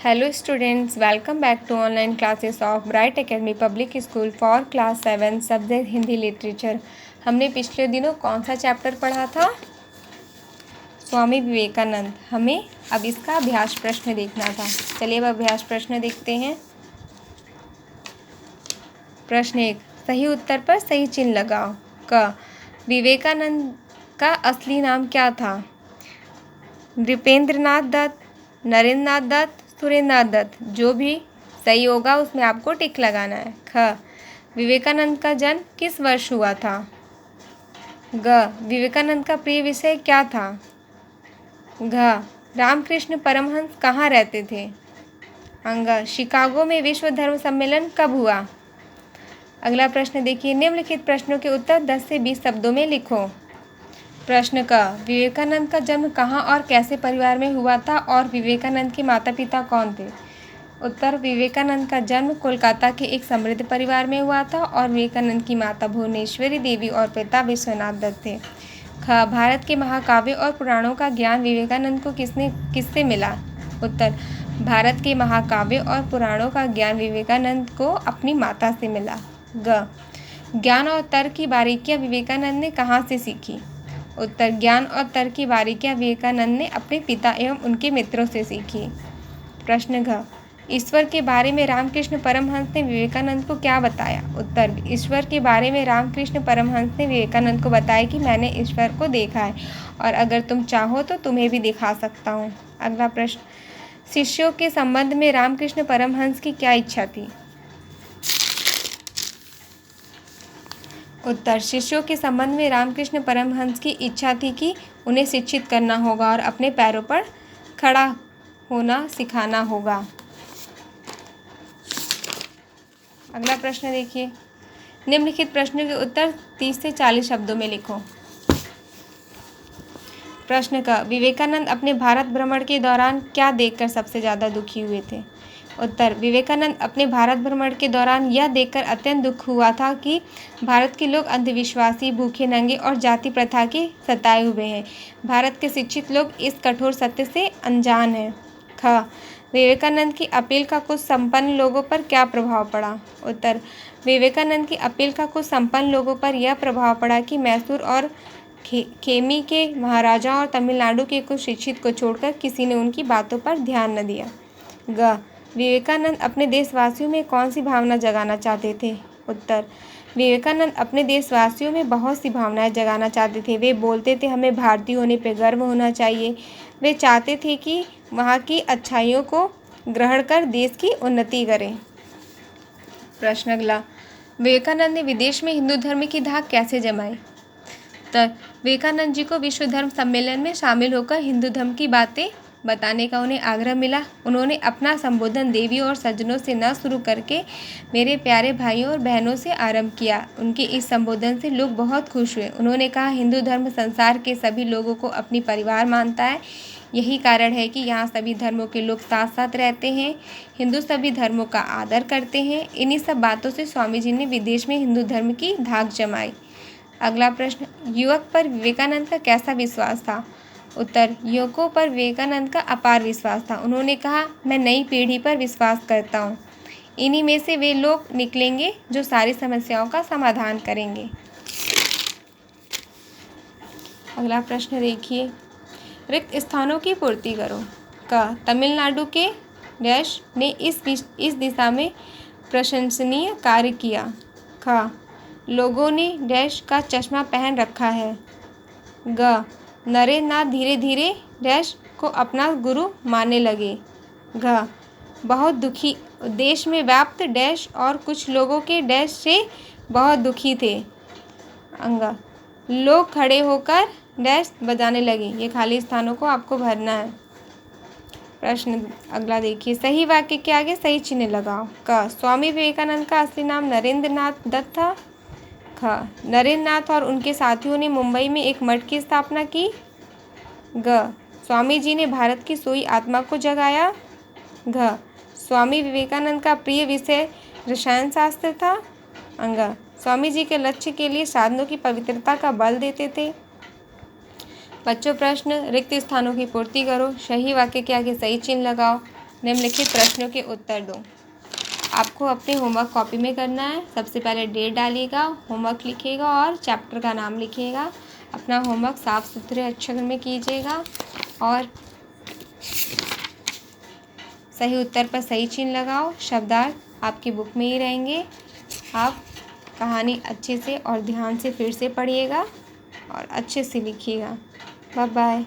Hello students, welcome back to online classes of Bright Academy Public School for class 7 subject Hindi literature. हमने पिछले दिनों कौन सा chapter पढ़ा था? स्वामी विवेकानंद। हमें अब इसका अभ्यास प्रश्न देखना था। चलिए अब अभ्यास प्रश्न देखते हैं। प्रश्न 1, सही उत्तर पर सही चिन्ह लगाओ। क, विवेकानंद का असली नाम क्या था? नृपेंद्रनाथ दत्त, नरेंद्रनाथ दत्त, सुरेंद्रनाथ दत्त। जो भी सही होगा उसमें आपको टिक लगाना है। ख, विवेकानंद का जन्म किस वर्ष हुआ था? ग, विवेकानंद का प्रिय विषय क्या था? घ, रामकृष्ण परमहंस कहाँ रहते थे? अंग, शिकागो में विश्व धर्म सम्मेलन कब हुआ? अगला प्रश्न देखिए, निम्नलिखित प्रश्नों के उत्तर 10 से 20 शब्दों में लिखो। प्रश्न क, विवेकानंद का जन्म कहाँ और कैसे परिवार में हुआ था और विवेकानंद के माता पिता कौन थे? उत्तर, विवेकानंद का जन्म कोलकाता के एक समृद्ध परिवार में हुआ था और विवेकानंद की माता भुवनेश्वरी देवी और पिता विश्वनाथ दत्त थे। ख, भारत के महाकाव्य और पुराणों का ज्ञान विवेकानंद को किससे मिला? उत्तर, भारत के महाकाव्य और पुराणों का ज्ञान विवेकानंद को अपनी माता से मिला। ग, ज्ञान और तर्क की बारीकियां विवेकानंद ने कहाँ से सीखी? उत्तर, ज्ञान और तर्क की बारीकियां विवेकानंद ने अपने पिता एवं उनके मित्रों से सीखी। प्रश्न घ, ईश्वर के बारे में रामकृष्ण परमहंस ने विवेकानंद को क्या बताया? उत्तर, ईश्वर के बारे में रामकृष्ण परमहंस ने विवेकानंद को बताया कि मैंने ईश्वर को देखा है और अगर तुम चाहो तो तुम्हें भी दिखा सकता हूँ। अगला प्रश्न, शिष्यों के संबंध में रामकृष्ण परमहंस की क्या इच्छा थी? उत्तर, शिष्यों के संबंध में रामकृष्ण परमहंस की इच्छा थी कि उन्हें शिक्षित करना होगा और अपने पैरों पर खड़ा होना सिखाना होगा। अगला प्रश्न देखिए, निम्नलिखित प्रश्नों के उत्तर 30 से 40 शब्दों में लिखो। प्रश्न का, विवेकानंद अपने भारत भ्रमण के दौरान क्या देखकर सबसे ज़्यादा दुखी हुए थे? उत्तर, विवेकानंद अपने भारत भ्रमण के दौरान यह देखकर अत्यंत दुख हुआ था कि भारत के लोग अंधविश्वासी, भूखे नंगे और जाति प्रथा के सताए हुए हैं। भारत के शिक्षित लोग इस कठोर सत्य से अनजान हैं। ख, विवेकानंद की अपील का कुछ संपन्न लोगों पर क्या प्रभाव पड़ा? उत्तर, विवेकानंद की अपील का कुछ संपन्न लोगों पर यह प्रभाव पड़ा कि मैसूर और खेमी के महाराजा और तमिलनाडु के कुछ शिक्षित को छोड़कर किसी ने उनकी बातों पर ध्यान न दिया। ग, विवेकानंद अपने देशवासियों में कौन सी भावना जगाना चाहते थे? उत्तर, विवेकानंद अपने देशवासियों में बहुत सी भावनाएं जगाना चाहते थे। वे बोलते थे, हमें भारतीय होने पर गर्व होना चाहिए। वे चाहते थे कि वहाँ की अच्छाइयों को ग्रहण कर देश की उन्नति करें। प्रश्न अगला, विवेकानंद ने विदेश में हिंदू धर्म की धाक कैसे जमाई? उत्तर, विवेकानंद जी को विश्व धर्म सम्मेलन में शामिल होकर हिंदू धर्म की बातें बताने का उन्हें आग्रह मिला। उन्होंने अपना संबोधन देवी और सज्जनों से न शुरू करके मेरे प्यारे भाइयों और बहनों से आरंभ किया। उनके इस संबोधन से लोग बहुत खुश हुए। उन्होंने कहा, हिंदू धर्म संसार के सभी लोगों को अपनी परिवार मानता है। यही कारण है कि यहाँ सभी धर्मों के लोग साथ साथ रहते हैं। हिंदू सभी धर्मों का आदर करते हैं। इन्हीं सब बातों से स्वामी जी ने विदेश में हिंदू धर्म की धाक जमाई। अगला प्रश्न, युवक पर विवेकानंद का कैसा विश्वास था? उत्तर, युवकों पर विवेकानंद का अपार विश्वास था। उन्होंने कहा, मैं नई पीढ़ी पर विश्वास करता हूँ। इन्हीं में से वे लोग निकलेंगे जो सारी समस्याओं का समाधान करेंगे। अगला प्रश्न देखिए, रिक्त स्थानों की पूर्ति करो। क, तमिलनाडु के डैश ने इस दिशा में प्रशंसनीय कार्य किया। ख, लोगों ने डैश का चश्मा पहन रखा है। ग, नरेंद्रनाथ धीरे धीरे डैश को अपना गुरु मानने लगे। घ, बहुत दुखी देश में व्याप्त डैश और कुछ लोगों के डैश से बहुत दुखी थे। अंग, लोग खड़े होकर डैश बजाने लगे। ये खाली स्थानों को आपको भरना है। प्रश्न अगला देखिए, सही वाक्य के आगे सही चिन्ह लगाओ। क, स्वामी विवेकानंद का असली नाम नरेंद्रनाथ दत्त था। ख, नरेंद्रनाथ और उनके साथियों ने मुंबई में एक मठ की स्थापना की। ग, स्वामी जी ने भारत की सोई आत्मा को जगाया। घ, स्वामी विवेकानंद का प्रिय विषय रसायन शास्त्र था। अंग, स्वामी जी के लक्ष्य के लिए साधनों की पवित्रता का बल देते थे। बच्चों, प्रश्न, रिक्त स्थानों की पूर्ति करो। सही वाक्य के आगे सही चिन्ह लगाओ। निम्नलिखित प्रश्नों के उत्तर दो। आपको अपने होमवर्क कॉपी में करना है। सबसे पहले डेट डालिएगा, होमवर्क लिखिएगा और चैप्टर का नाम लिखिएगा। अपना होमवर्क साफ सुथरे अक्षर में कीजिएगा और सही उत्तर पर सही चिन्ह लगाओ। शब्दार्थ आपकी बुक में ही रहेंगे। आप कहानी अच्छे से और ध्यान से फिर से पढ़िएगा और अच्छे से लिखिएगा। Bye bye.